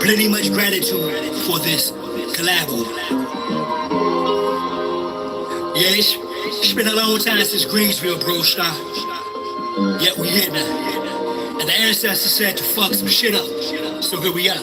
plenty much gratitude for this collabo. Yeah, it's been a long time since Greensville, bro, stop. Yet we here now. And the ancestors said to fuck some shit up. So here we are.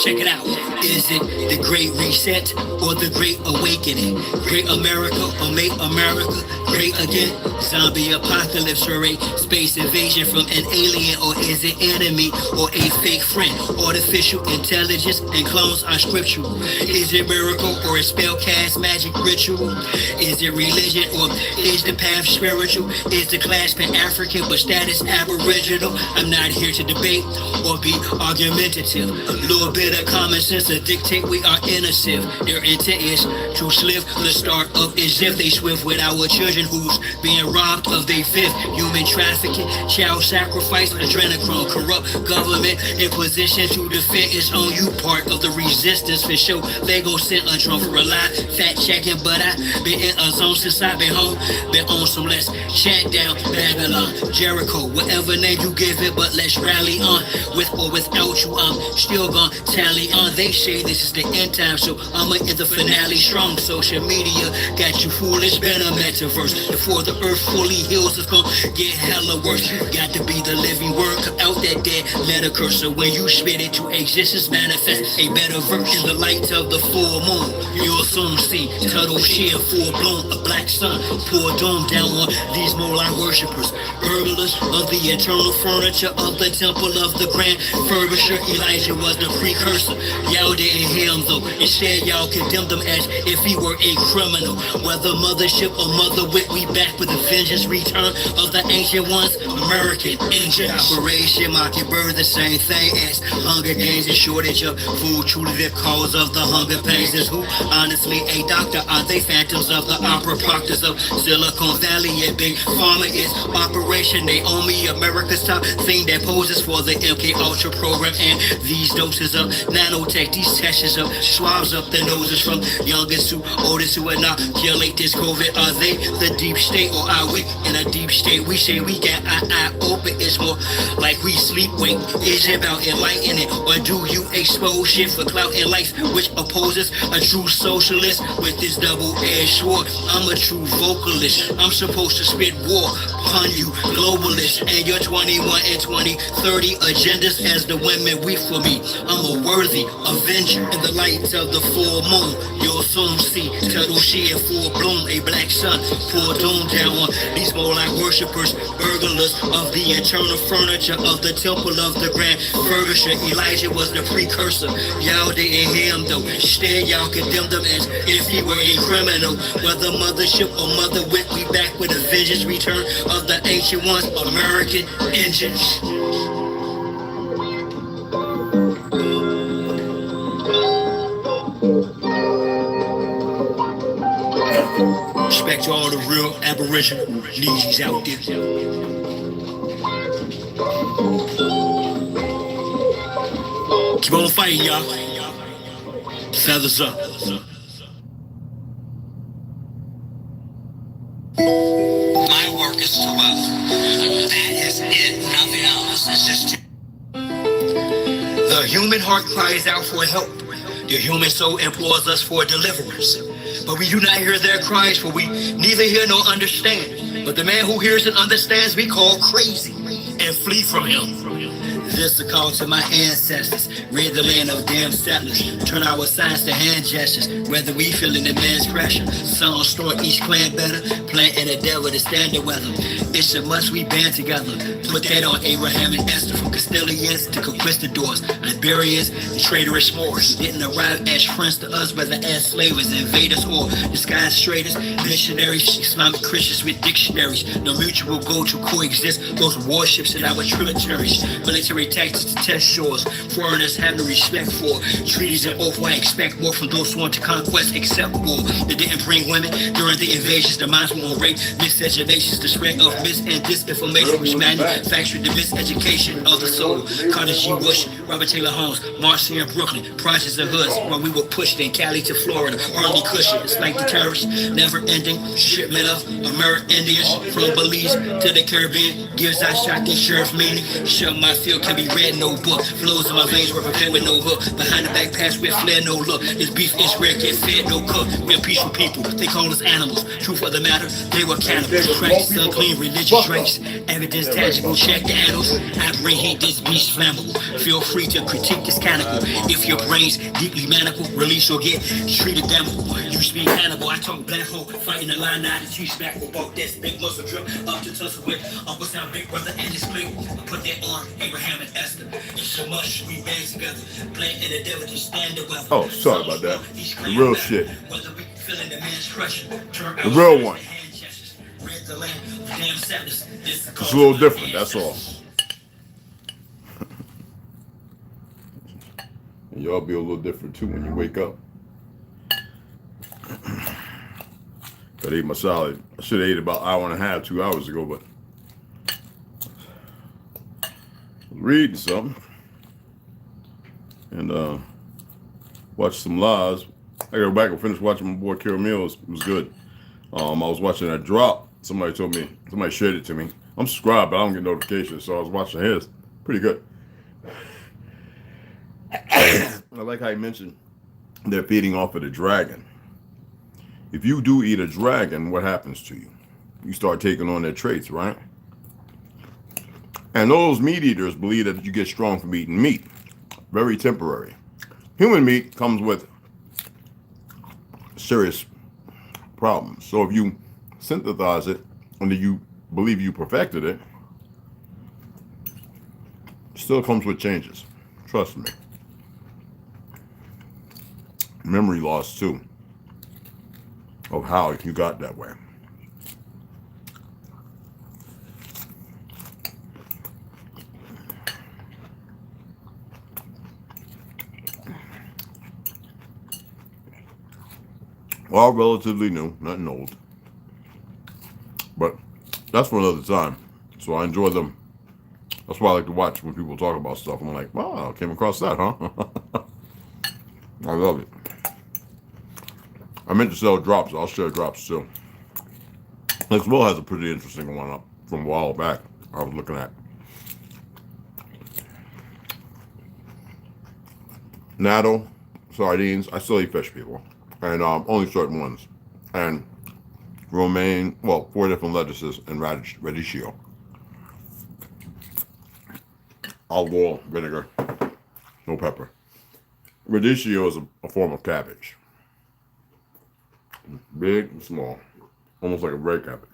Check it out. Is it the Great Reset or the Great Awakening? Great America or make America great again? Zombie apocalypse or a space invasion from an alien, or is it enemy or a fake friend? Artificial intelligence and clones are scriptural. Is it miracle or a spell cast magic ritual? Is it religion or is the path spiritual? Is the class pan-African but status aboriginal? I'm not here to debate or be argumentative. A little bit of common sense to dictate we are innocent. Their intent is to slip the start of as if they swift with our children who's being robbed of their fifth. Human trafficking, child sacrifice, adrenochrome, corrupt government in position to defend its own. You part of the resistance for sure. They go send a drum for a lie, fact checking, but I been in a zone since I been home. Been on some let's chant down Babylon, Jericho, whatever name you give it, but let's rally on. With or without you, I'm still gonna tally on. They say this is the end time, so I'ma end the finale strong. Social media got you foolish, been a metaverse. Before the earth fully heals, it's gonna get hella worse. Got to be the living word, come out that dead letter curse. So when you spit it to existence, manifest a better verse. In the light of the full moon, you'll soon see turtle sheer full blown, a black sun pour dome down on these Molech worshippers, burglars of the eternal furniture of the temple of the grand furbisher. Elijah was the precursor. Y'all didn't hear him though. Instead, y'all condemned him as if he were a criminal. Whether mothership or mother wit, we back with the vengeance return of the ancient ones. American engine operation, mockingbird, the same thing as Hunger Games and shortage of food. Truly the cause of the hunger pains is who? Honestly, a doctor. Are they phantoms of the opera proctors of Silicon Valley? And Big Pharma is Operation Naomi, America's top thing that poses for the MK Ultra program. And these doses of nanotech, these sessions of swabs up the noses from youngest to oldest to inoculate this COVID. Are they the deep state or are we in a deep state? We say we got our eye open. It's more like we sleep wake. Is it about enlightening or do you expose shit for clout and likes, which opposes a true socialist with this double-edged sword? I'm a true vocalist. I'm supposed to spit war upon you globalists and your 21 and 2030 agendas as the women weep for me. I'm a worthy avenger. In the light of the full moon, you'll soon see turtle sheer full bloom, a black sun pour doom down on these Molech worshippers, burglars of the eternal furniture of the temple of the grand furbisher. Elijah was the precursor. Y'all didn't hear him though. Instead, y'all condemned him as if he were a criminal. Whether mothership or mother wit, we back with a vengeance return of the ancient ones. American engines. Respect to all the real Aboriginal Neesies out there. Keep on fighting, y'all. Feathers up. My work is to love. That is it. Nothing else. It's just. The human heart cries out for help. The human soul implores us for deliverance. But we do not hear their cries, for we neither hear nor understand. But the man who hears and understands we call crazy and flee from him. This is a call to my ancestors. Rid the land of damn settlers. Turn our signs to hand gestures. Whether we feeling immense pressure. Some store each clan better. Planting the devil to stand the weather. It's a must we band together. Put that on Abraham and Esther. From Castilians to conquistadors. Iberians and traitorous Moors. Didn't arrive as friends to us, whether as slavers, invaders, or disguised traders. Missionaries, Islamic Christians with dictionaries. No mutual goal to coexist. Those warships in our tributaries. Military tactics to test shores. Foreigners have no respect for treaties and oath. Why expect more from those who want to conquest except war? They didn't bring women during the invasions. The minds were on rape, miseducations, the spread of mis and disinformation, which manufactured the miseducation of the soul. Carter G. Bush Robert Taylor Holmes, Marcy in Brooklyn, Projects and Hoods, while we were pushed in Cali to Florida, early cushion. It's like the terrorists, never ending shipment of American Indians from Belize to the Caribbean. Gives I shot this sheriff meaning. Shut my field can be read, no book. Flows in my veins were prepared with no hook. Behind the back pass with flair, no look. This beef is rare, get fed, no cook. We're peaceful people, they call us animals. Truth of the matter, they were cannibals. Practice unclean religious rites. Evidence tangible, check the annals. I bring heat, this beast flammable. Feel free to critique this canonical. If your brain's deeply manical, release or get treated damnable. You speak Hannibal, I talk black hole. Fighting the line now to teach back with both this big muscle drip. Up to tussle with Uncle Sam, big brother, and his clique. I put that on Abraham and Esther. It's so much we band together. Plant and the devil to stand the weather. Oh, sorry about that. The real shit. The real one. It's a little different, that's all. Y'all be a little different too when you wake up. I ate my salad. I should have ate about an hour and a half, 2 hours ago, but I was reading something and watched some lives. I go back and finish watching my boy Kill Mills. It was good. I was watching that drop. Somebody told me, somebody shared it to me. I'm subscribed, but I don't get notifications, so I was watching his. Pretty good. I like how he mentioned they're feeding off of the dragon. If you do eat a dragon, what happens to you? You start taking on their traits, right? And those meat eaters believe that you get strong from eating meat. Very temporary. Human meat comes with serious problems. So if you synthesize it and you believe you perfected it, still comes with changes. Trust me. Memory loss too, of how you got that way. All relatively new, nothing old. But that's for another time. So I enjoy them. That's why I like to watch when people talk about stuff. I'm like, wow, I came across that, huh? I love it. I meant to sell drops. I'll share drops too. This Will has a pretty interesting one up from a while back I was looking at. Natto, sardines. I still eat fish, people. And only certain ones. And romaine, well, 4 different lettuces and radicchio. Olive oil, vinegar, no pepper. Radicchio is a form of cabbage. Big and small. Almost like a red cabbage.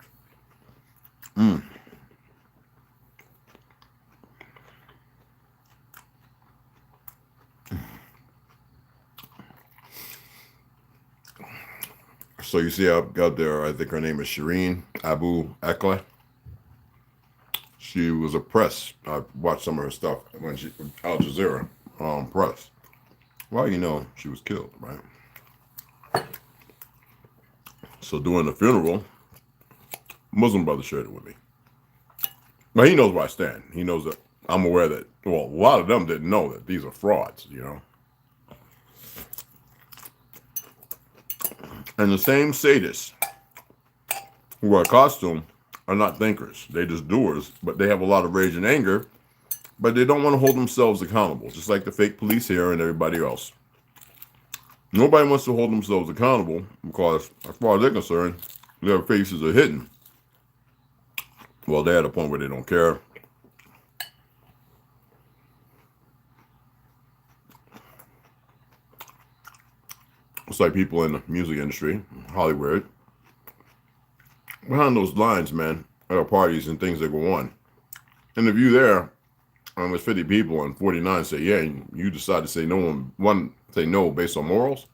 So you see out there, I think her name is Shireen Abu Akleh. She was oppressed. I watched some of her stuff when she Al Jazeera press. Well, you know, she was killed, right? So during the funeral, Muslim brother shared it with me. But he knows where I stand. He knows that I'm aware that, well, a lot of them didn't know that these are frauds, you know. And the same sadists who wear a costume are not thinkers. They're just doers, but they have a lot of rage and anger, but they don't want to hold themselves accountable, just like the fake police here and everybody else. Nobody wants to hold themselves accountable because, as far as they're concerned, their faces are hidden. Well, they're at a point where they don't care. It's like people in the music industry, Hollywood. Behind those lines, man, there are parties and things that go on. And if you there, there's 50 people and 49 say yeah, and you decide to say no, and one say no based on morals,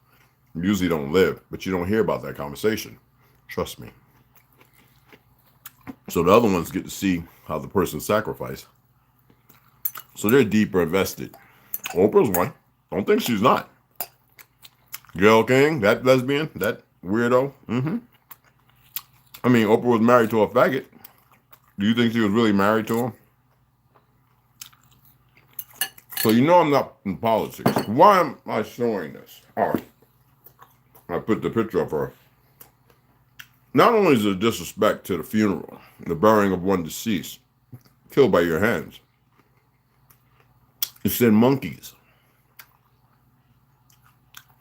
you usually don't live, but you don't hear about that conversation. Trust me. So the other ones get to see how the person sacrificed. So they're deeper invested. Oprah's one. Don't think she's not. Gayle King, that lesbian, that weirdo. I mean, Oprah was married to a faggot. Do you think she was really married to him? So you know I'm not in politics. Why am I showing this? All right. I put the picture of her. Not only is it a disrespect to the funeral, the burying of one deceased, killed by your hands, it's in monkeys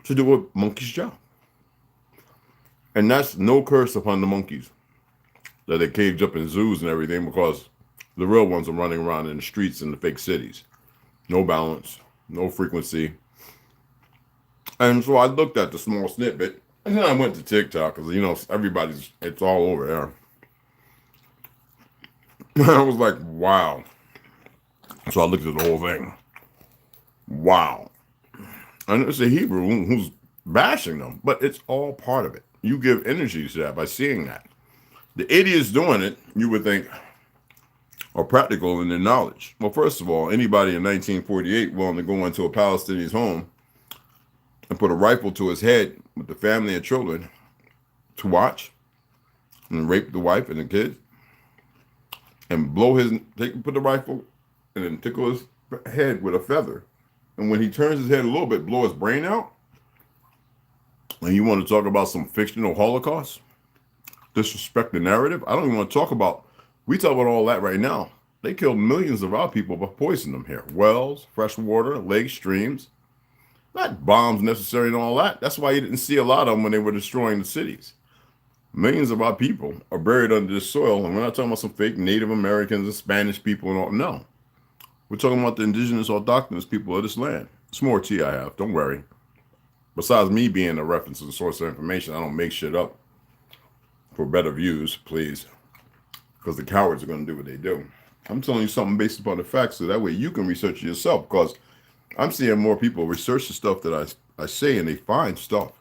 to do a monkey's job. And that's no curse upon the monkeys that they caged up in zoos and everything, because the real ones are running around in the streets in the fake cities. No balance, no frequency. And so I looked at the small snippet, and then I went to TikTok, because, you know, it's all over there. And I was like, wow. So I looked at the whole thing. Wow. And it's a Hebrew who's bashing them, but it's all part of it. You give energy to that by seeing that. The idiots doing it, you would think, are practical in their knowledge. Well, first of all, anybody in 1948 willing to go into a Palestinian's home and put a rifle to his head with the family and children to watch and rape the wife and the kids and put the rifle and then tickle his head with a feather. And when he turns his head a little bit, blow his brain out. And you want to talk about some fictional Holocaust? Disrespect the narrative? I don't even want to talk about, we talk about all that right now. They killed millions of our people by poisoning them here. Wells, fresh water, lakes, streams. Not bombs necessary and all that. That's why you didn't see a lot of them when they were destroying the cities. Millions of our people are buried under this soil, and we're not talking about some fake Native Americans and Spanish people and all. No. We're talking about the indigenous autochthonous people of this land. It's more tea I have. Don't worry. Besides me being a reference to the source of information, I don't make shit up for better views, please. Because the cowards are going to do what they do. I'm telling you something based upon the facts, so that way you can research it yourself. Because I'm seeing more people research the stuff that I say, and they find stuff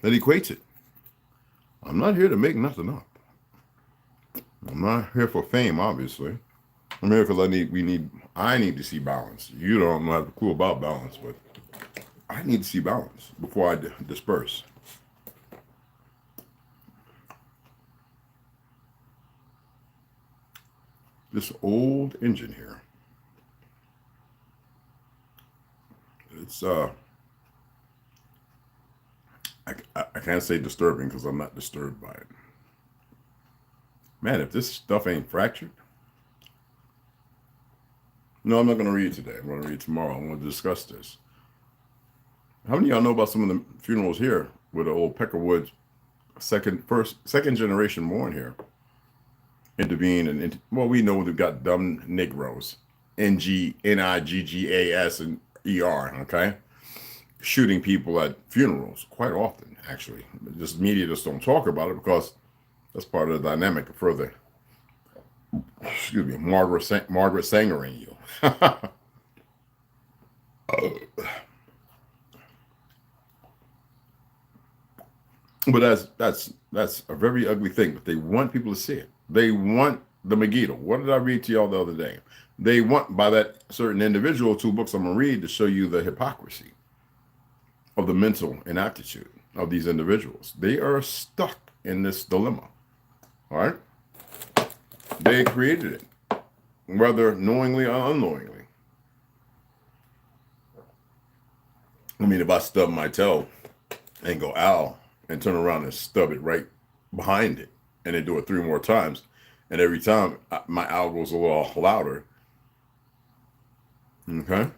that equates it. I'm not here to make nothing up. I'm not here for fame, obviously. I'm here because I need to see balance. You don't have a clue about balance, but I need to see balance before I disperse. This old engine here. It's I can't say disturbing because I'm not disturbed by it. Man, if this stuff ain't fractured. No, I'm not going to read today. I'm going to read tomorrow. I'm going to discuss this. How many of y'all know about some of the funerals here with the old Peckerwood second generation born here intervene and well, we know they've got dumb Negroes, Niggas and ER, okay, shooting people at funerals quite often. Actually, just media just don't talk about it because that's part of the dynamic of further. Excuse me, Margaret Sangering you. But that's a very ugly thing. But they want people to see it. They want the Megiddo. What did I read to y'all the other day? They want, by that certain individual, 2 books I'm gonna read to show you the hypocrisy of the mental inaptitude of these individuals. They are stuck in this dilemma. All right. They created it, whether knowingly or unknowingly. I mean, if I stub my toe and go, ow, and turn around and stub it right behind it, and then do it 3 more times, and every time my ow goes a little louder. Okay?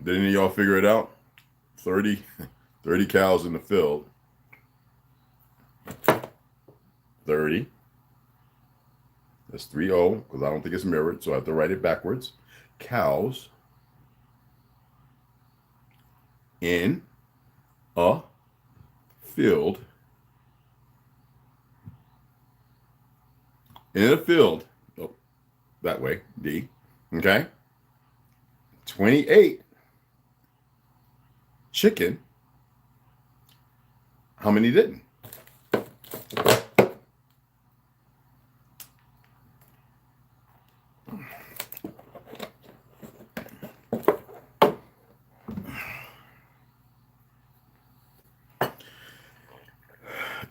Did any of y'all figure it out? 30 cows in the field. 30. That's 3-0, because I don't think it's mirrored, so I have to write it backwards. Cows in a field. In a field. Oh, that way. D. Okay. 28. Chicken. How many didn't?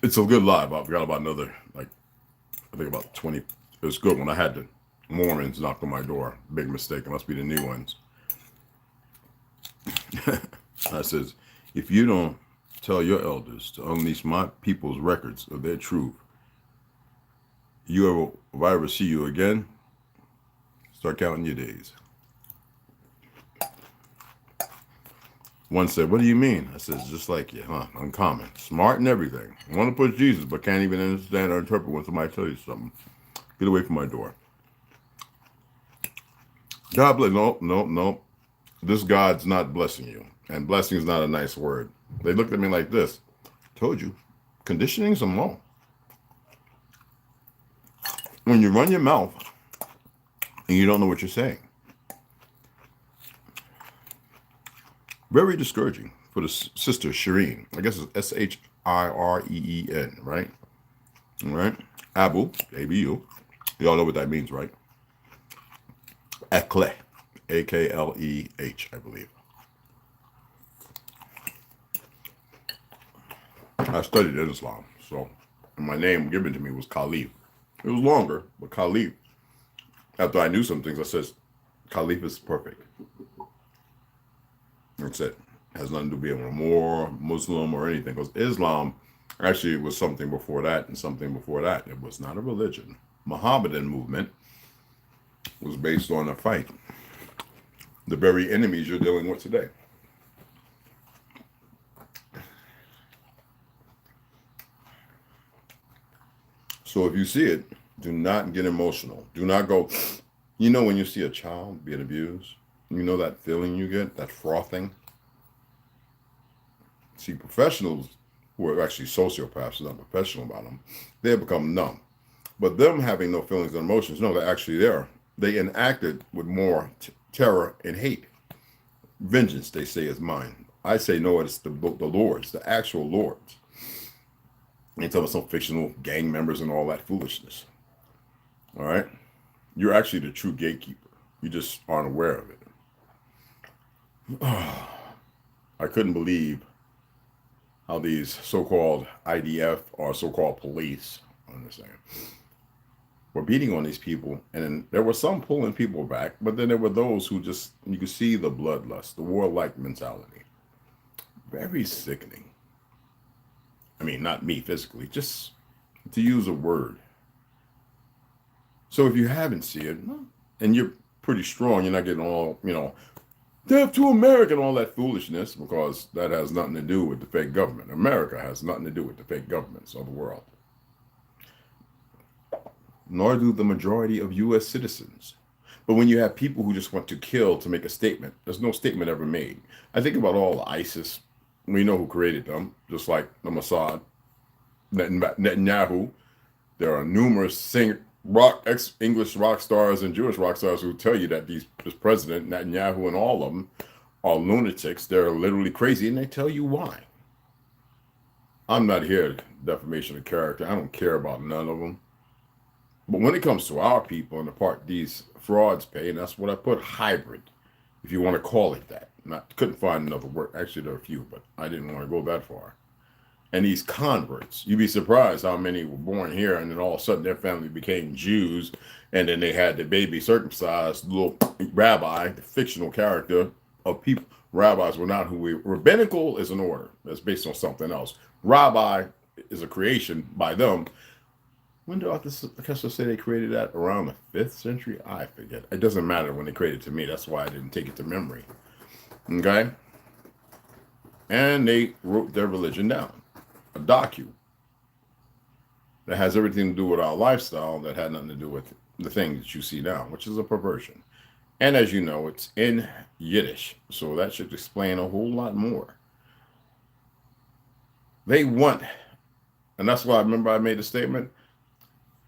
It's a good live. I forgot about another, like, I think about 20. It was good when I had to Mormons knocked on my door. Big mistake. It must be the new ones. I says, if you don't tell your elders to unleash my people's records of their truth, if I ever see you again, start counting your days. One said, what do you mean? I said, just like you, huh? Uncommon. Smart and everything. Want to push Jesus, but can't even understand or interpret when somebody tells you something. Get away from my door. God bless. No. This God's not blessing you. And blessing is not a nice word. They looked at me like this. Told you. Conditioning's a law. When you run your mouth and you don't know what you're saying. Very discouraging for the sister Shireen. I guess it's Shireen, right? All right. Abu, A-B-U. Y'all know what that means, right? Akleh, A-K-L-E-H, I believe. I studied Islam, so my name given to me was Khalifa. It was longer, but Khalifa. After I knew some things, I said, Khalifa is perfect. That's it. It has nothing to do with being a Moor, Muslim, or anything. Because Islam actually was something before that and something before that. It was not a religion. Mohammedan movement was based on a fight. The very enemies you're dealing with today. So if you see it, do not get emotional. Do not go, you know when you see a child being abused, you know that feeling you get, that frothing? See, professionals who are actually sociopaths, not professional about them, they have become numb. But them having no feelings and emotions, no, they're actually there. They enacted with more terror and hate. Vengeance, they say, is mine. I say no, it's the Lord's, the actual Lord's. They tell us some fictional gang members and all that foolishness. All right? You're actually the true gatekeeper. You just aren't aware of it. I couldn't believe how these so-called IDF or so-called police, understand, were beating on these people. And there were some pulling people back, but then there were those who just, you could see the bloodlust, the warlike mentality. Very sickening. I mean, not me physically, just to use a word. So if you haven't seen it, and you're pretty strong, you're not getting all, death to America and all that foolishness, because that has nothing to do with the fake government. America has nothing to do with the fake governments of the world. Nor do the majority of U.S. citizens. But when you have people who just want to kill to make a statement, there's no statement ever made. I think about all the ISIS. We know who created them, just like the Mossad, Netanyahu. There are numerous ex-English rock stars and Jewish rock stars who tell you that this president, Netanyahu, and all of them are lunatics. They're literally crazy, and they tell you why. I'm not here to defamation of character. I don't care about none of them. But when it comes to our people and the part these frauds pay, and that's what I put, hybrid, if you want to call it that. Couldn't find another word. Actually, there are a few, but I didn't want to go that far. And these converts, you'd be surprised how many were born here, and then all of a sudden their family became Jews, and then they had the baby circumcised little rabbi, the fictional character of people. Rabbis were not who we were. Rabbinical is an order that's based on something else. Rabbi is a creation by them. When did Cashapp say they created that? Around the 5th century? I forget. It doesn't matter when they created it to me. That's why I didn't take it to memory. Okay? And they wrote their religion down. A docu that has everything to do with our lifestyle that had nothing to do with the things that you see now, which is a perversion. And as you know, it's in Yiddish. So that should explain a whole lot more. They want, and that's why I remember I made a statement,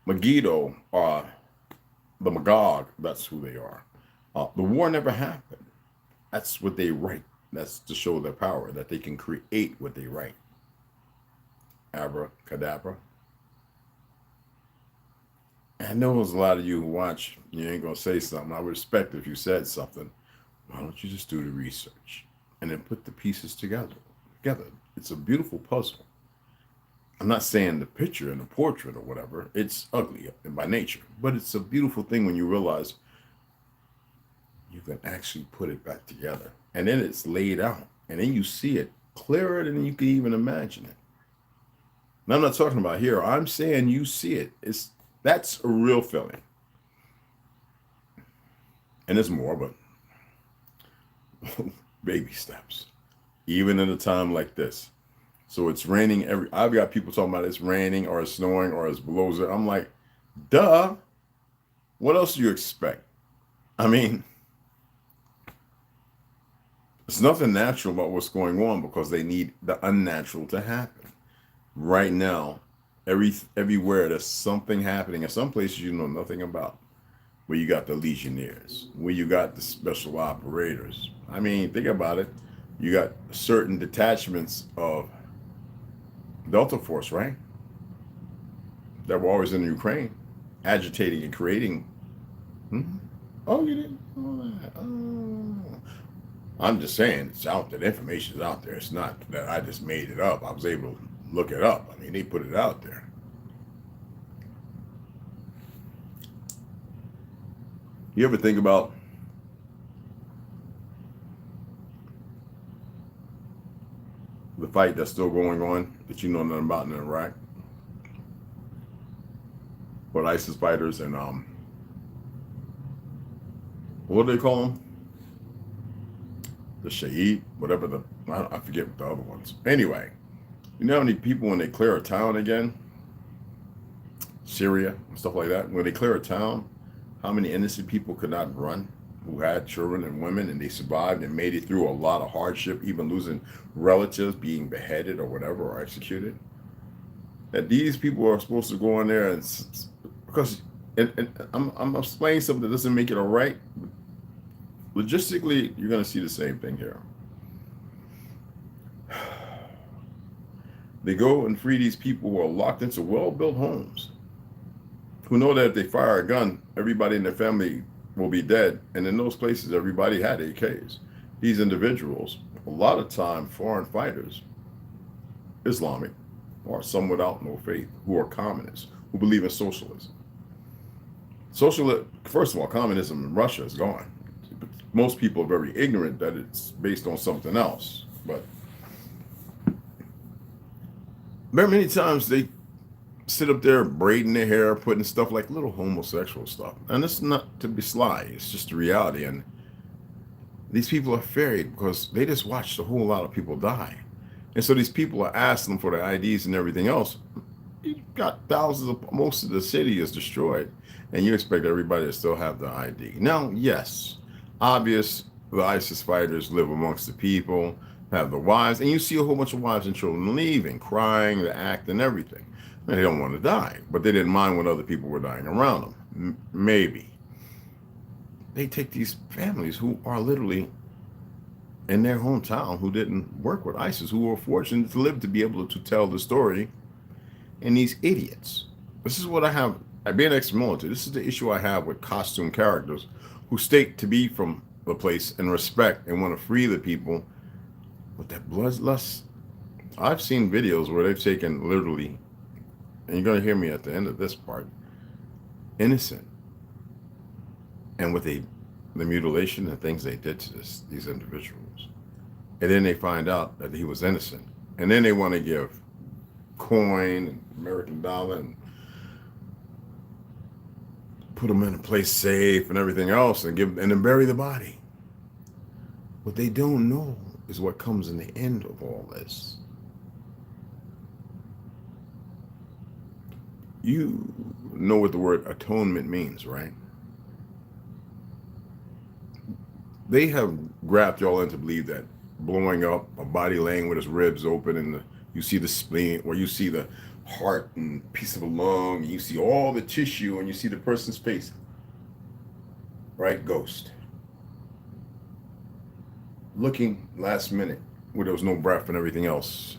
Megiddo, the Magog, that's who they are. The war never happened. That's what they write. That's to show their power, that they can create what they write. Abracadabra. I know there's a lot of you who watch, you ain't going to say something. I would respect if you said something. Why don't you just do the research and then put the pieces together? It's a beautiful puzzle. I'm not saying the picture and the portrait or whatever, it's ugly by nature, but it's a beautiful thing when you realize you can actually put it back together. And then it's laid out. And then you see it clearer than you can even imagine it. And I'm not talking about here. I'm saying you see it. That's a real feeling. And there's more, but baby steps. Even in a time like this. So it's raining I've got people talking about it's raining or it's snowing or it's below zero. I'm like, duh. What else do you expect? I mean, it's nothing natural about what's going on because they need the unnatural to happen. Right now, everywhere there's something happening. In some places you know nothing about. Where you got the legionnaires, where you got the special operators. I mean, think about it. You got certain detachments of Delta Force, right? That were always in Ukraine, agitating and creating. Oh, you didn't know that? Oh. I'm just saying, it's out there. The information's out there. It's not that I just made it up. I was able to look it up. I mean, they put it out there. You ever think about the fight that's still going on that you know nothing about in Iraq? But ISIS fighters and what do they call them? The Shaheed, whatever I forget what the other ones. Anyway, you know how many people when they clear a town again, Syria and stuff like that, when they clear a town, how many innocent people could not run who had children and women and they survived and made it through a lot of hardship, even losing relatives, being beheaded or whatever, or executed? That these people are supposed to go in there and because I'm explaining something that doesn't make it all right. Logistically, you're going to see the same thing here. They go and free these people who are locked into well-built homes, who know that if they fire a gun, everybody in their family will be dead. And in those places, everybody had AKs. These individuals, a lot of time, foreign fighters, Islamic, or some without no faith, who are communists, who believe in socialism. First of all, communism in Russia is gone. Most people are very ignorant that it's based on something else. But very many times they sit up there braiding their hair, putting stuff like little homosexual stuff. And it's not to be sly. It's just the reality. And these people are afraid because they just watched a whole lot of people die. And so these people are asking them for their IDs and everything else. You got thousands of, most of the city is destroyed. And you expect everybody to still have the ID. Now, yes, obvious, the ISIS fighters live amongst the people, have the wives, and you see a whole bunch of wives and children leaving, crying, the act and everything. And they don't want to die, but they didn't mind when other people were dying around them. Maybe. They take these families who are literally in their hometown, who didn't work with ISIS, who were fortunate to live to be able to tell the story, and these idiots. This is what I have, being ex-military, this is the issue I have with costume characters who state to be from the place and respect and want to free the people with that bloodlust. I've seen videos where they've taken literally, and you're going to hear me at the end of this part, innocent, and with the mutilation and things they did to these individuals. And then they find out that he was innocent. And then they want to give coin and American dollar and put them in a place safe and everything else and then bury the body. What they don't know is what comes in the end of all this. You know what the word atonement means, right? They have grabbed y'all in to believe that blowing up a body laying with its ribs open and you see the spleen, or you see the heart and piece of a lung, and you see all the tissue and you see the person's face, right? Ghost. Looking last minute where there was no breath and everything else,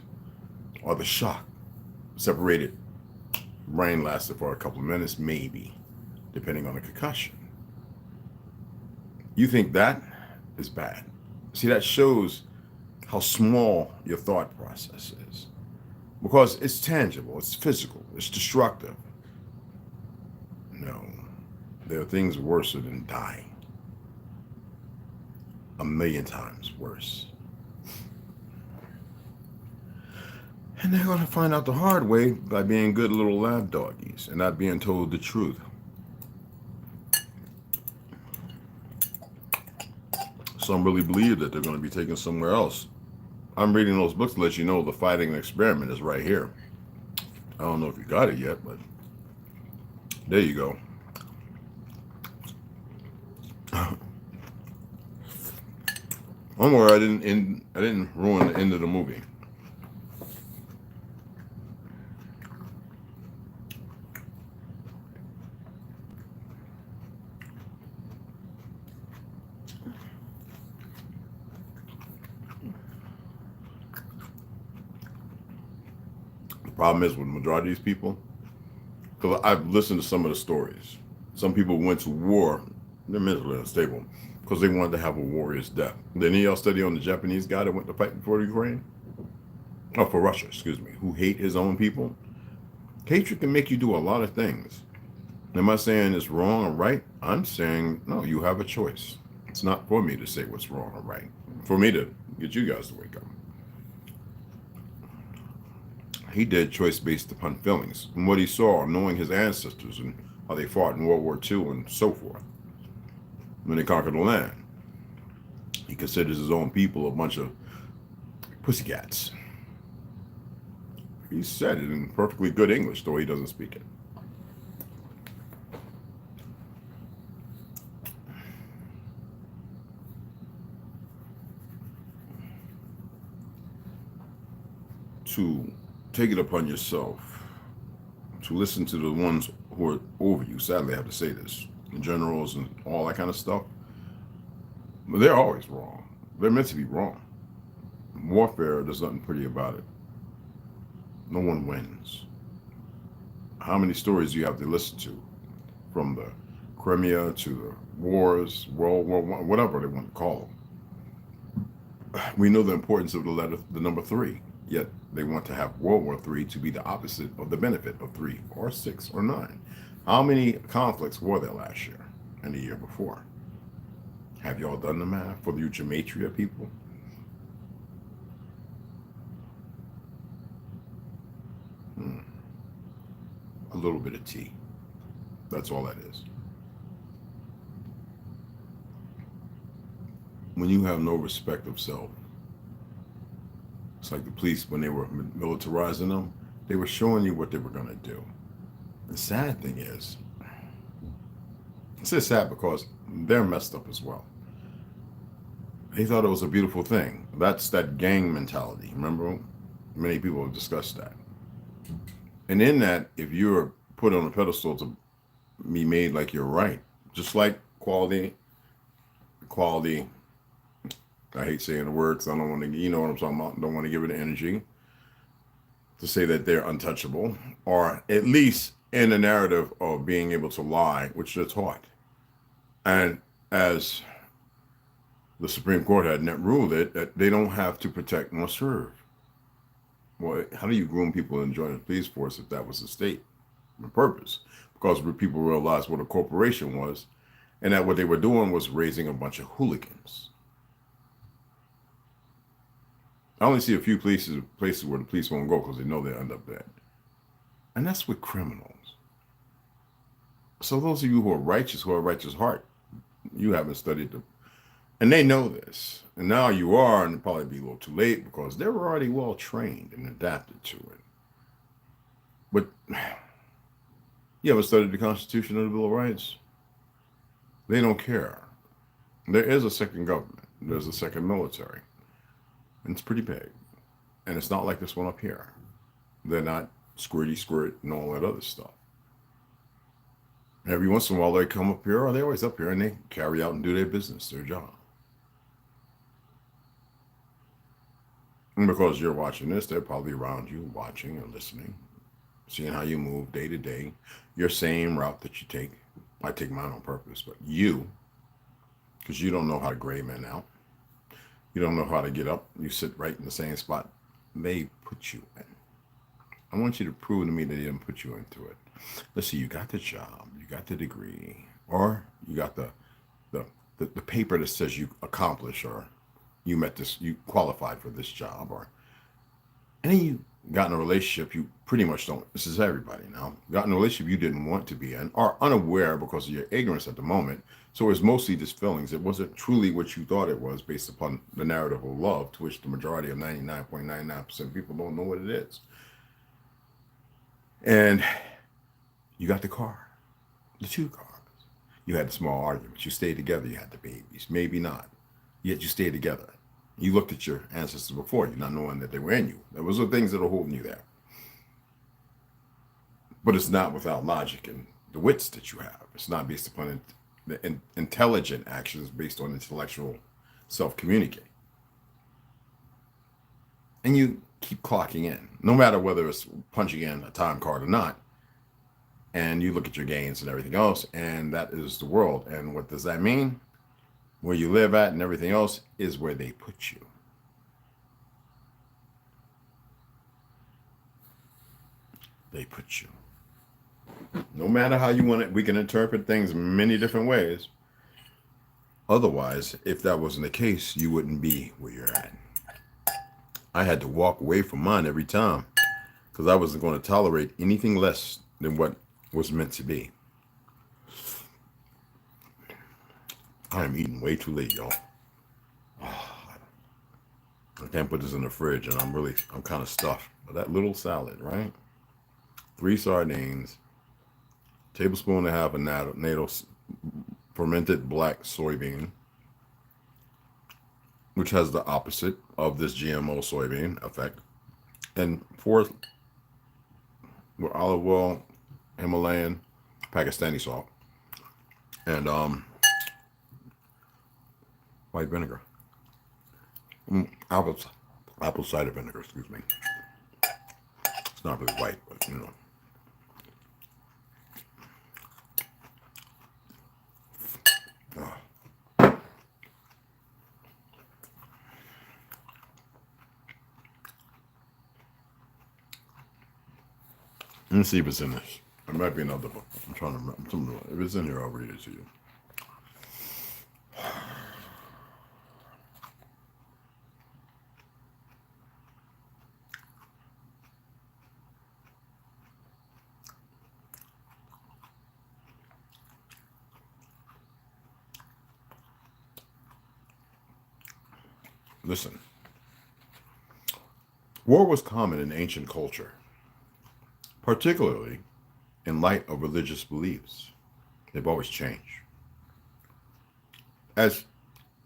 or the shock, separated. Brain lasted for a couple of minutes, maybe, depending on the concussion. You think that is bad. See, that shows how small your thought process is. because it's tangible, it's physical, it's destructive. No, there are things worse than dying. 1,000,000 times worse. And they're going to find out the hard way by being good little lab doggies and not being told the truth. Some really believe that they're going to be taken somewhere else. I'm reading those books to let you know the fighting experiment is right here. I don't know if you got it yet, but there you go. Don't worry, I didn't ruin the end of the movie. The problem is with the majority of these people, because I've listened to some of the stories. Some people went to war, they're mentally unstable, because they wanted to have a warrior's death. Did any of y'all study on the Japanese guy that went to fight for Ukraine? Oh, for Russia, excuse me, who hate his own people? Hatred can make you do a lot of things. Am I saying it's wrong or right? I'm saying, no, you have a choice. It's not for me to say what's wrong or right. For me to get you guys to wake up. He did choice based upon feelings and what he saw, knowing his ancestors and how they fought in World War II and so forth. When they conquered the land, he considers his own people a bunch of pussycats. He said it in perfectly good English, though he doesn't speak it. To take it upon yourself, to listen to the ones who are over you. Sadly, I have to say this. The generals and all that kind of stuff. But they're always wrong. They're meant to be wrong. Warfare, there's nothing pretty about it. No one wins. How many stories do you have to listen to? From the Crimea to the wars, World War I, whatever they want to call them. We know the importance of the number 3. Yet they want to have World War III to be the opposite of the benefit of 3 or 6 or 9. How many conflicts were there last year and the year before? Have y'all done the math for the gematria people? A little bit of tea. That's all that is. When you have no respect of self, it's like the police, when they were militarizing them, they were showing you what they were going to do. The sad thing is, it's sad because they're messed up as well. They thought it was a beautiful thing. That's that gang mentality. Remember, many people have discussed that. And in that, if you're put on a pedestal to be made like you're right, just like quality, I hate saying the word because I don't want to, you know what I'm talking about, don't want to give it energy to say that they're untouchable, or at least in the narrative of being able to lie, which they're taught. And as the Supreme Court had ruled it, that they don't have to protect nor serve. Well, how do you groom people and join the police force if that was the state, the purpose? Because people realized what a corporation was, and that what they were doing was raising a bunch of hooligans. I only see a few places where the police won't go because they know they'll end up dead. And that's with criminals. So those of you who are righteous heart, you haven't studied them. And they know this. And now you are, and it'll probably be a little too late because they're already well trained and adapted to it. But you ever studied the Constitution of the Bill of Rights? They don't care. There is a second government. There's a second military. And it's pretty big. And it's not like this one up here. They're not squirty squirt and all that other stuff. Every once in a while they come up here, or they're always up here, and they carry out and do their business, their job. And because you're watching this, they're probably around you watching or listening, seeing how you move day to day, your same route that you take. I take mine on purpose, but you, because you don't know how to gray men out. You don't know how to get up. You sit right in the same spot they put you in. I want you to prove to me that they didn't put you into it. Let's see, you got the job, you got the degree, or you got the paper that says you accomplished, or you met this, you qualified for this job, or and then you got in a relationship you pretty much don't. This is everybody now. Got in a relationship you didn't want to be in, or unaware because of your ignorance at the moment. So it's mostly just feelings. It wasn't truly what you thought it was based upon the narrative of love, to which the majority of 99.99% of people don't know what it is. And you got the car, the 2 cars. You had the small arguments. You stayed together. You had the babies. Maybe not. Yet you stayed together. You looked at your ancestors before you, not knowing that they were in you. Those are things that are holding you there. But it's not without logic and the wits that you have. It's not based upon the intelligent actions, based on intellectual self-communicate. And you keep clocking in, no matter whether it's punching in a time card or not. And you look at your gains and everything else, and that is the world. And what does that mean? Where you live at and everything else is where they put you. They put you. No matter how you want it, we can interpret things many different ways. Otherwise, if that wasn't the case, you wouldn't be where you're at. I had to walk away from mine every time because I wasn't going to tolerate anything less than what was meant to be. I am eating way too late, y'all. I can't put this in the fridge, and I'm kind of stuffed. But that little salad, right? 3 sardines, tablespoon and a half of natto fermented black soybean, which has the opposite of this GMO soybean effect, and 4 with olive oil, Himalayan, Pakistani salt, and white vinegar, apple cider vinegar. Excuse me. It's not really white, but you know. Let me see if it's in this. It might be another book. I'm trying to remember. If it's in here, I'll read it to you. Listen. War was common in ancient culture, particularly in light of religious beliefs. They've always changed. As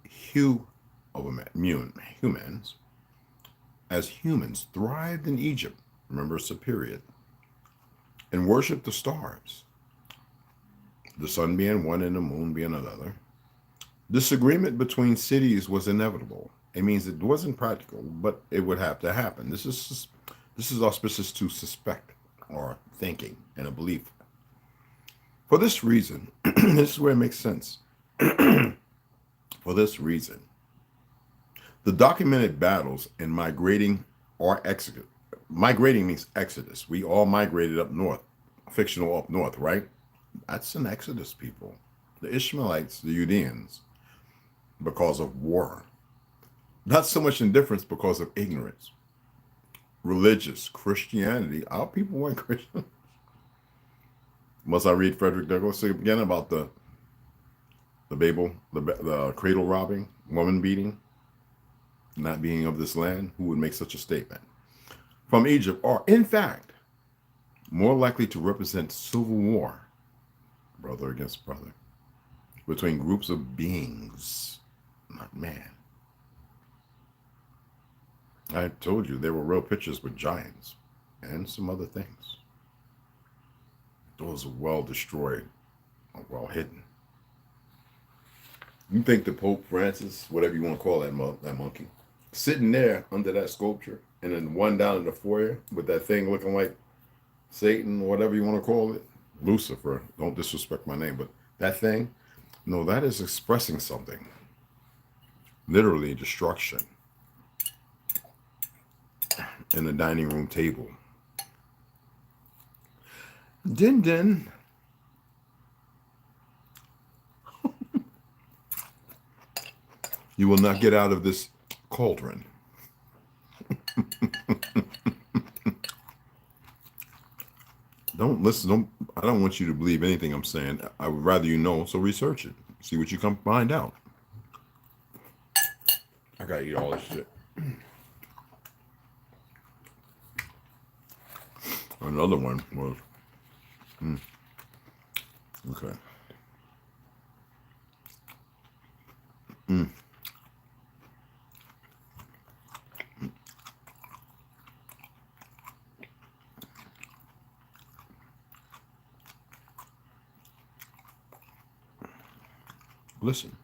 humans thrived in Egypt, remember it's a period, and worshiped the stars, the sun being one and the moon being another. Disagreement between cities was inevitable. It means it wasn't practical, but it would have to happen. This is auspicious to suspect or thinking and a belief. For this reason, this is where it makes sense. For this reason, the documented battles in migrating or exodus. Migrating means exodus. We all migrated up north, fictional up north, right? That's an exodus, people. The Ishmaelites, the Judeans, because of war. Not so much indifference because of ignorance. Religious Christianity, our people weren't Christian. Must I read Frederick Douglass again about the cradle robbing, woman beating, not being of this land? Who would make such a statement? From Egypt are, in fact, more likely to represent civil war, brother against brother, between groups of beings, not man. I told you there were real pictures with giants and some other things. Those are well destroyed or well hidden. You think the Pope Francis, whatever you want to call that monkey, sitting there under that sculpture, and then one down in the foyer with that thing looking like Satan, whatever you want to call it, Lucifer, don't disrespect my name, but that thing, no, that is expressing something. Literally destruction. In the dining room table Din din. You will not get out of this cauldron. Don't listen. I don't want you to believe anything I'm saying. I would rather you know, so research it. See what you come find out. I gotta eat all this shit. Another one was, okay. Listen.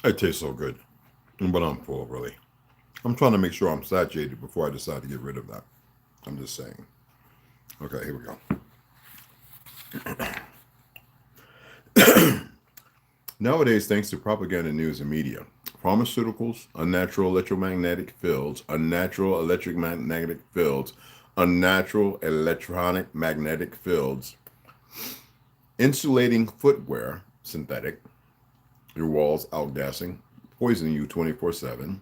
It tastes so good, but I'm full, really. I'm trying to make sure I'm satiated before I decide to get rid of that. I'm just saying. Okay, here we go. Nowadays, thanks to propaganda, news, and media, pharmaceuticals, unnatural electromagnetic fields, unnatural electromagnetic fields, unnatural electronic magnetic fields, insulating footwear, synthetic, your walls outgassing, poisoning you 24/7,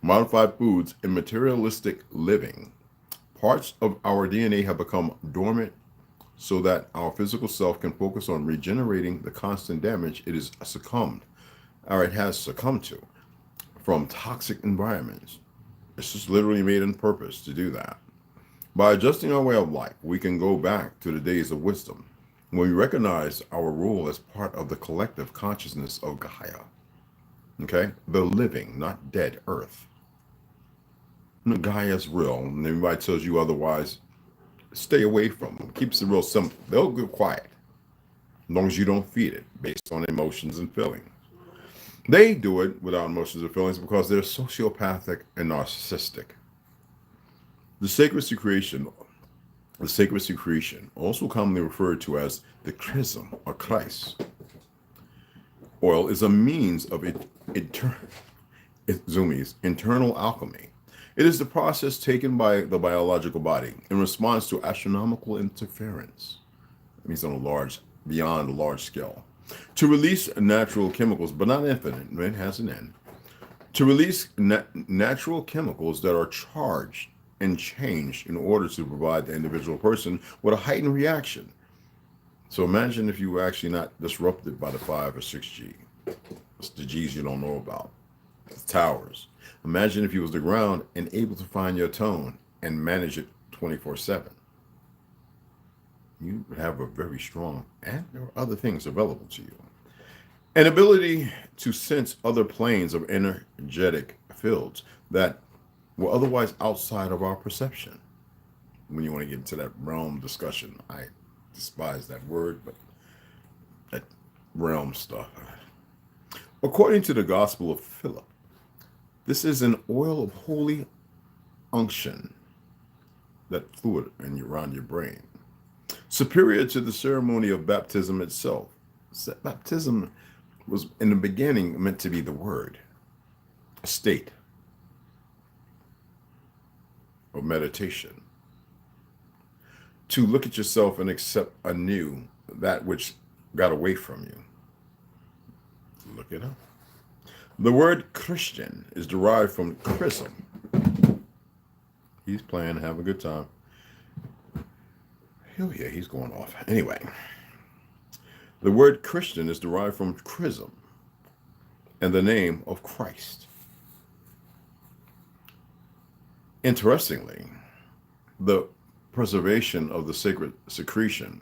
modified foods, and materialistic living. Parts of our DNA have become dormant so that our physical self can focus on regenerating the constant damage it has succumbed to from toxic environments. It's just literally made on purpose to do that. By adjusting our way of life, we can go back to the days of wisdom, when we recognize our role as part of the collective consciousness of Gaia. Okay? The living, not dead earth. Gaia's real, and everybody tells you otherwise, stay away from them. Keeps it real simple. They'll go quiet as long as you don't feed it based on emotions and feelings. They do it without emotions or feelings because they're sociopathic and narcissistic. The sacred secretion, also commonly referred to as the chrism or Christ oil, is a means of internal alchemy. It is the process taken by the biological body in response to astronomical interference. It means beyond a large scale. To release natural chemicals, but not infinite, it has an end. To release natural chemicals that are charged and changed in order to provide the individual person with a heightened reaction. So imagine if you were actually not disrupted by the 5 or 6G. It's the G's you don't know about. The towers. Imagine if you was the ground and able to find your tone and manage it 24/7. You would have a very strong, and there are other things available to you. An ability to sense other planes of energetic fields that were otherwise outside of our perception. When you want to get into that realm discussion, I despise that word, but that realm stuff. According to the Gospel of Philip, this is an oil of holy unction, that fluid around your brain, superior to the ceremony of baptism itself. Baptism was in the beginning meant to be the word, a state of meditation, to look at yourself and accept anew that which got away from you. Look it up. The word Christian is derived from chrism. He's playing, have a good time. Hell yeah, he's going off. Anyway, the word Christian is derived from chrism and the name of Christ. Interestingly, the preservation of the sacred secretion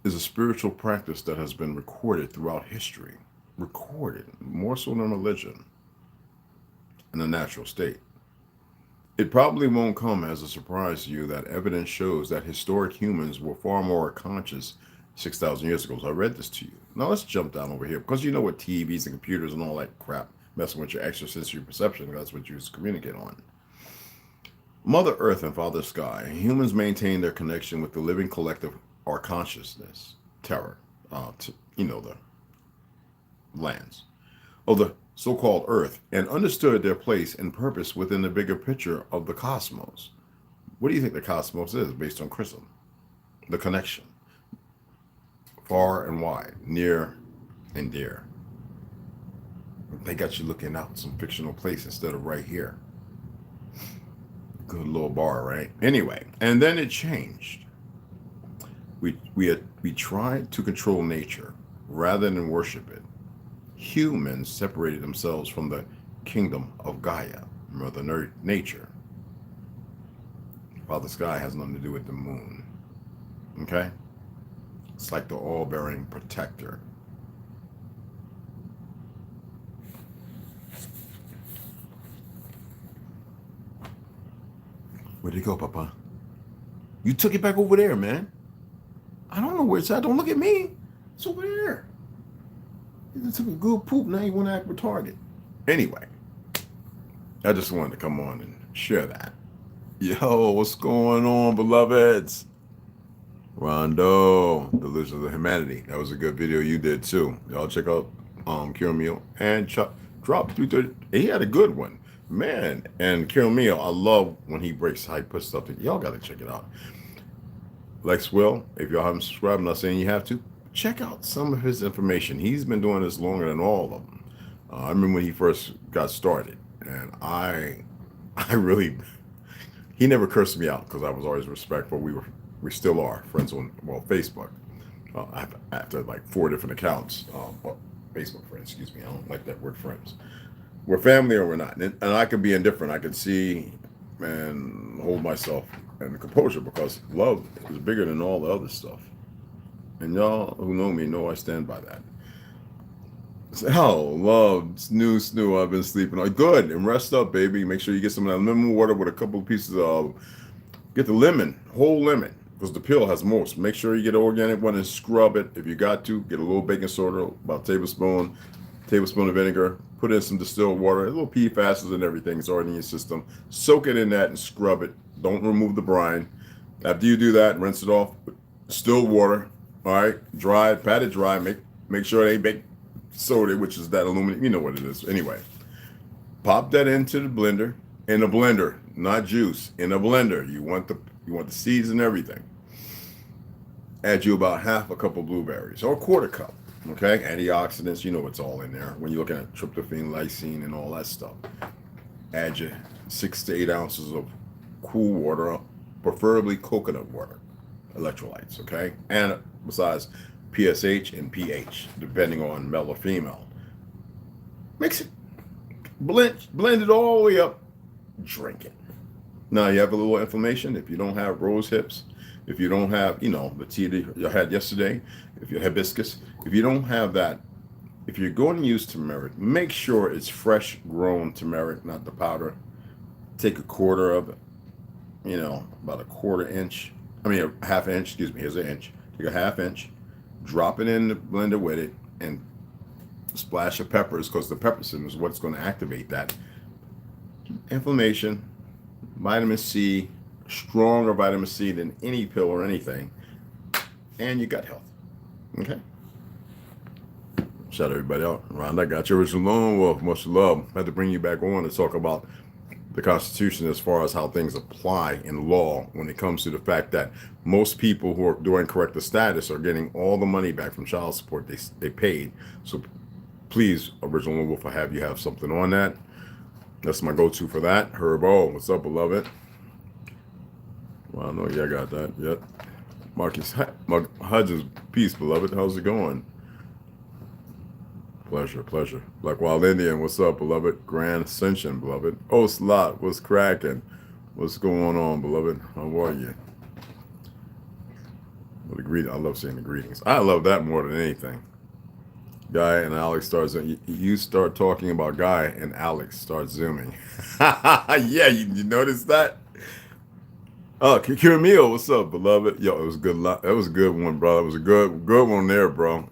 is a spiritual practice that has been recorded throughout history. Recorded, more so than religion, in a natural state. It probably won't come as a surprise to you that evidence shows that historic humans were far more conscious 6,000 years ago. So I read this to you. Now let's jump down over here, because you know what TVs and computers and all that crap messing with your extrasensory perception. That's what you communicate on. Mother Earth and Father Sky. Humans maintain their connection with the living collective or consciousness, terror, the lands of the so-called Earth, and understood their place and purpose within the bigger picture of the cosmos. What do you think the cosmos is based on Chrism? The connection. Far and wide, near and dear. They got you looking out some fictional place instead of right here. Good little bar, right? Anyway, and then it changed. We tried to control nature rather than worship it. Humans separated themselves from the kingdom of Gaia, Mother Nature. Father Sky has nothing to do with the moon. Okay? It's like the all-bearing protector. Where'd it go, Papa? You took it back over there, man. I don't know where it's at. Don't look at me. It's over there. You took a good poop. Now you want to act retarded. Anyway, I just wanted to come on and share that. Yo, what's going on, beloveds? Rondo, the Lizard of Humanity. That was a good video you did too. Y'all check out Kiramil and Drop 330. He had a good one. Man, and Kiramil, I love when he breaks how he puts stuff together. Y'all gotta check it out. Lex Will, if y'all haven't subscribed, I'm not saying you have to, check out some of his information. He's been doing this longer than all of them. I remember when he first got started, and I really, he never cursed me out because I was always respectful. We still are friends on, Facebook. After like 4 different accounts, Facebook friends, excuse me. I don't like that word friends. We're family or we're not. And I could be indifferent. I could see and hold myself in composure because love is bigger than all the other stuff. And y'all who know me know I stand by that. Oh, love, snoo, I've been sleeping. Good, and rest up, baby. Make sure you get some of that lemon water with a couple of pieces of, get the lemon, whole lemon, because the pill has most. Make sure you get an organic one and scrub it. If you got to, get a little baking soda, about a tablespoon of vinegar, put in some distilled water, a little PFAS and everything. It's already in your system. Soak it in that and scrub it. Don't remove the brine. After you do that, rinse it off with distilled water. All right, dry it, pat it dry. Make sure it ain't baked soda, which is that aluminum. You know what it is. Anyway, pop that into the blender. In a blender, not juice. In a blender. You want the seeds and everything. Add you about half a cup of blueberries or a quarter cup. Okay, antioxidants. You know what's all in there. When you're looking at tryptophan, lysine, and all that stuff. Add you 6 to 8 ounces of cool water, preferably coconut water, electrolytes. Okay, and besides PSH and pH, depending on male or female. Mix it, blend it all the way up, drink it. Now you have a little inflammation. If you don't have rose hips, if you don't have, the tea that you had yesterday, if you have hibiscus, if you don't have that, if you're going to use turmeric, make sure it's fresh grown turmeric, not the powder. Take a quarter of it, about a quarter inch. A half inch, excuse me, here's an inch. Take a half inch, drop it in the blender with it, and splash of peppers, because the peppercin is what's going to activate that. Inflammation, vitamin C, stronger vitamin C than any pill or anything, and your gut health. Okay? Shout everybody out. Ron, I got your original lone wolf. Much love. I had to bring you back on to talk about the Constitution as far as how things apply in law when it comes to the fact that most people who are doing corrective status are getting all the money back from child support they paid. So please, original wolf, I have you have something on that. That's my go-to for that. Herbo, what's up, beloved? Well, I know you got that. Yep. Marcus Hudges, peace, beloved. How's it going? Pleasure. Black Wild Indian, what's up, beloved? Grand Ascension, beloved. Oh, Slot, what's cracking? What's going on, beloved? How are you? Well, I love saying the greetings. I love that more than anything. Guy and Alex you start talking about Guy and Alex start zooming. Yeah, you noticed that? Oh, Kiramil, what's up, beloved? Yo, it was good. That was a good one, bro. That was a good one there, bro.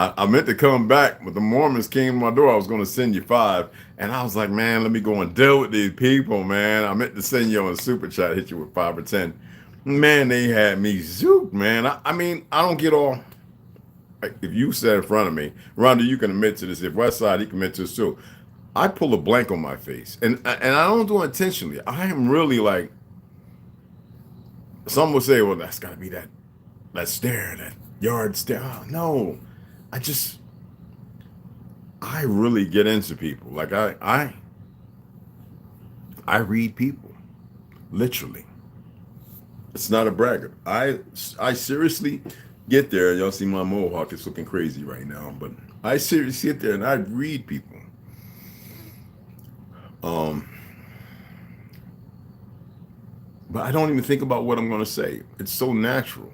I meant to come back, but the Mormons came to my door. I was going to send you 5. And I was like, man, let me go and deal with these people, man. I meant to send you on super chat, hit you with 5 or 10. Man, they had me zooped, man. I mean, I don't get all. If you sat in front of me, Rhonda, you can admit to this. If Westside, he can admit to this too. I pull a blank on my face, and I don't do it intentionally. I am really like. Some will say, "Well, that's got to be that stare, that yard stare." Oh, no, I really get into people. Like I read people, literally. It's not a bragger. I seriously get there. Y'all see my mohawk is looking crazy right now, but I seriously get there and I read people. But I don't even think about what I'm going to say. It's so natural,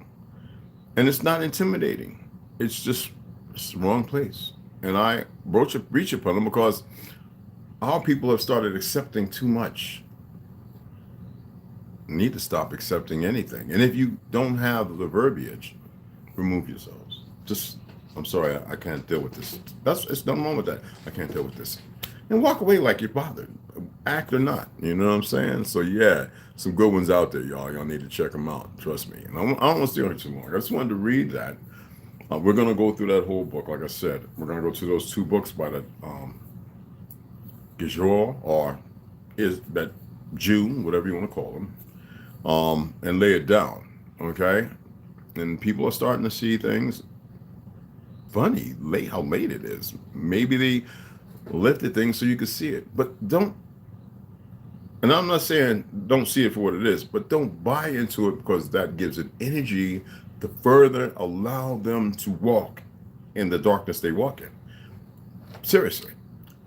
and it's not intimidating. It's the wrong place, and I reach upon them because our people have started accepting too much. You need to stop accepting anything, and if you don't have the verbiage, remove yourselves. I'm sorry, I can't deal with this. It's nothing wrong with that. I can't deal with this. And walk away like you're bothered, act or not. You know what I'm saying? So yeah, some good ones out there, y'all. Y'all need to check them out. Trust me. And I don't want to stay on it too long. I just wanted to read that. We're gonna go through that whole book. Like I said, we're gonna go to those 2 books by the gijjar, or is that Jew, whatever you want to call them, and lay it down. Okay, and people are starting to see things. Funny, how late it is. Maybe they lifted things so you could see it, but don't. And I'm not saying don't see it for what it is, but don't buy into it because that gives it energy to further allow them to walk in the darkness they walk in. Seriously,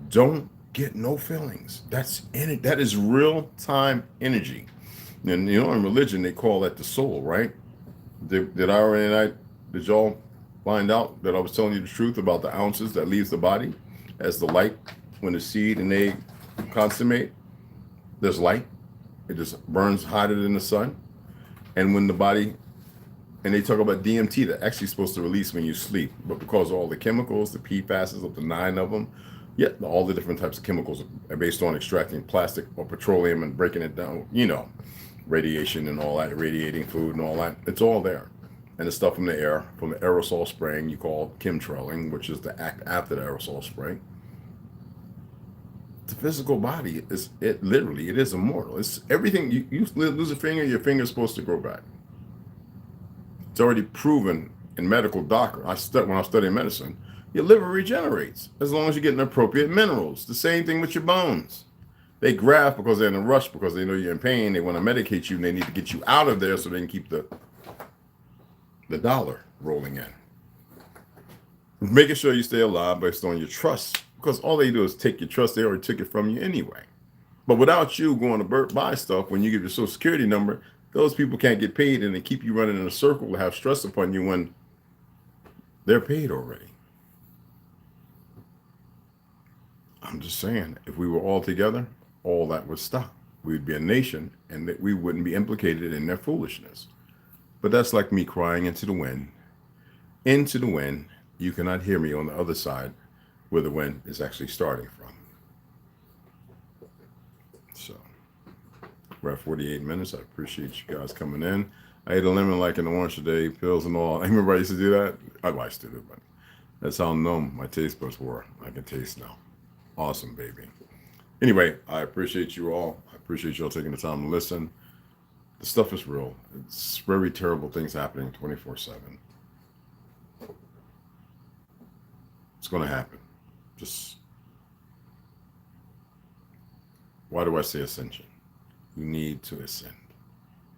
don't get no feelings. That is real time energy. And you know, in religion they call that the soul, right? Did y'all find out that I was telling you the truth about the ounces that leaves the body as the light when the seed and egg consummate? There's light. It just burns hotter than the sun. And when the body, and they talk about DMT, that's actually supposed to release when you sleep, but because of all the chemicals, the PFASs, up to 9 of them, all the different types of chemicals are based on extracting plastic or petroleum and breaking it down, radiation and all that, radiating food and all that. It's all there. And the stuff from the air, from the aerosol spraying, you call chemtrailing, which is the act after the aerosol spray. The physical body is immortal. It's everything. You lose a finger, your finger's supposed to grow back. It's already proven in medical doctrine. When I studied medicine, your liver regenerates as long as you're getting appropriate minerals. The same thing with your bones. They graft because they're in a rush, because they know you're in pain. They want to medicate you, and they need to get you out of there so they can keep the dollar rolling in. Making sure you stay alive based on your trust, because all they do is take your trust. They already took it from you anyway. But without you going to buy stuff, when you give your social security number, those people can't get paid, and they keep you running in a circle to have stress upon you when they're paid already. I'm just saying, if we were all together, all that would stop. We'd be a nation, and that we wouldn't be implicated in their foolishness. But that's like me crying into the wind. Into the wind. You cannot hear me on the other side where the wind is actually starting from. So, we're at 48 minutes. I appreciate you guys coming in. I ate a lemon like an orange today, pills and all. I remember I used to do that. I used to do it, but that's how numb my taste buds were. I can taste now. Awesome, baby. Anyway, I appreciate you all. I appreciate you all taking the time to listen. The stuff is real. It's very terrible things happening 24/7. It's going to happen. Why do I say ascension? You need to ascend.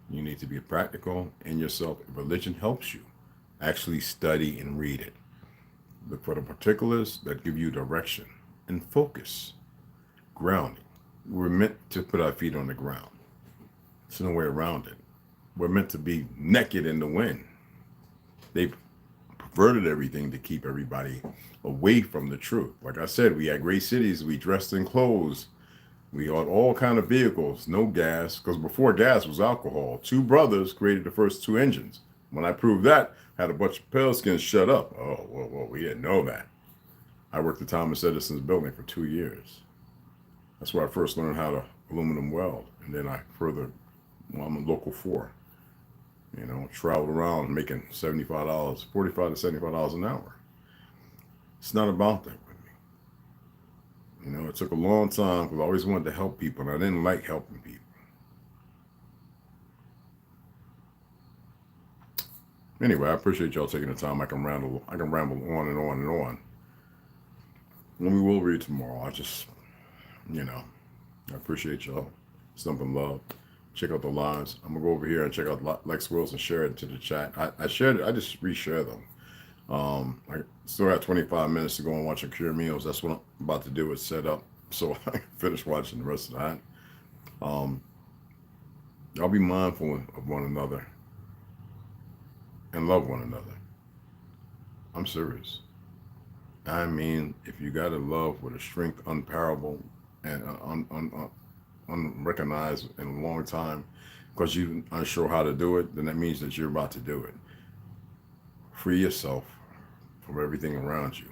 You need to be practical in yourself. Religion helps you. Actually study and read it. Look for the particulars that give you direction and focus. Grounding. We're meant to put our feet on the ground. There's no way around it. We're meant to be naked in the wind. They've perverted everything to keep everybody away from the truth. Like I said, we had great cities. We dressed in clothes. We had all kind of vehicles. No gas, because before gas was alcohol. 2 brothers created the first 2 engines. When I proved that, had a bunch of pale skins shut up. Oh, well, we didn't know that. I worked at Thomas Edison's building for 2 years. That's where I first learned how to aluminum weld. And then I further, well, I'm a local 4. You know, traveled around making $75, $45 to $75 an hour. It's not about that with me. You know, it took a long time because I always wanted to help people, and I didn't like helping people. Anyway, I appreciate y'all taking the time. I can ramble on and on and on. And we will read tomorrow. I just, you know, I appreciate y'all. Something love. Check out the lives. I'm gonna go over here and check out Lex Wilson, share it to the chat. I shared it. I just reshare them. I still have 25 minutes to go and watch a Cure Meals. That's what I'm about to do. Is set up so I can finish watching the rest of that. Y'all be mindful of one another and love one another. I'm serious. I mean, if you got a love with a strength unparalleled and unrecognized in a long time because you're unsure how to do it, then that means that you're about to do it. Free yourself from everything around you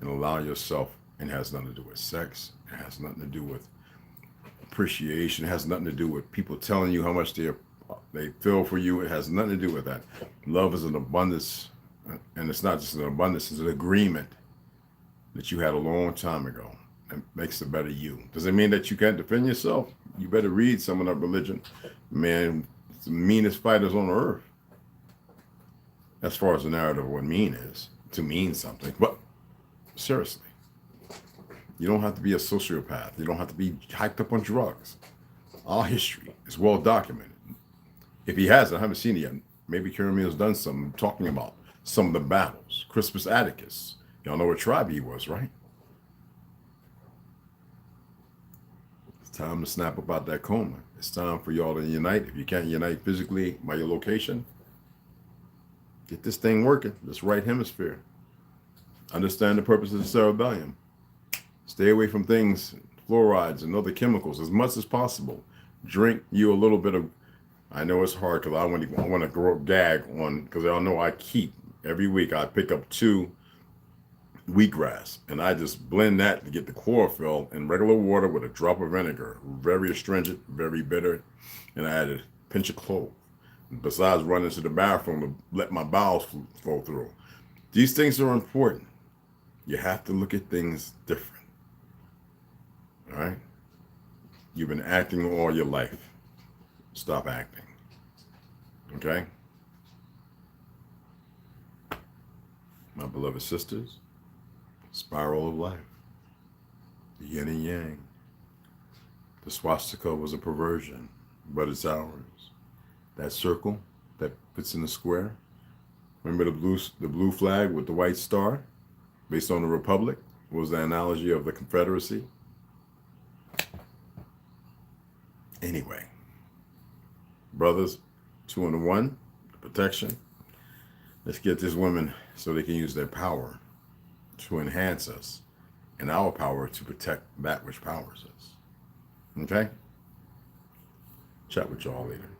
and allow yourself, and it has nothing to do with sex. It has nothing to do with appreciation. It has nothing to do with people telling you how much they feel for you. It has nothing to do with that. Love is an abundance, and it's not just an abundance, it's an agreement that you had a long time ago. It makes a better you. Does it mean that you can't defend yourself? You better read some of that religion. Man, it's the meanest fighters on earth. As far as the narrative of what mean is, to mean something. But seriously, you don't have to be a sociopath. You don't have to be hyped up on drugs. Our history is well documented. If he hasn't, I haven't seen it yet. Maybe Curameo's done some talking about some of the battles. Crispus Attucks. Y'all know what tribe he was, right? It's time to snap up out that coma. It's time for y'all to unite. If you can't unite physically by your location, get this thing working. This right hemisphere. Understand the purpose of the cerebellum. Stay away from things, fluorides and other chemicals as much as possible. Drink you a little bit of, I know it's hard because I want to grow gag on, because y'all know I keep, every week I pick up 2 wheatgrass and I just blend that to get the chlorophyll in regular water with a drop of vinegar. Very astringent, very bitter. And I added a pinch of clove. Besides running to the bathroom to let my bowels flow through. These things are important. You have to look at things different. All right? You've been acting all your life. Stop acting. Okay? My beloved sisters, spiral of life, the yin and yang. The swastika was a perversion, but it's ours. That circle that fits in the square. Remember the blue flag with the white star, based on the Republic, was the analogy of the Confederacy. Anyway, brothers, 2 and 1, protection. Let's get these women so they can use their power to enhance us and our power to protect that which powers us. Okay? Chat with y'all later.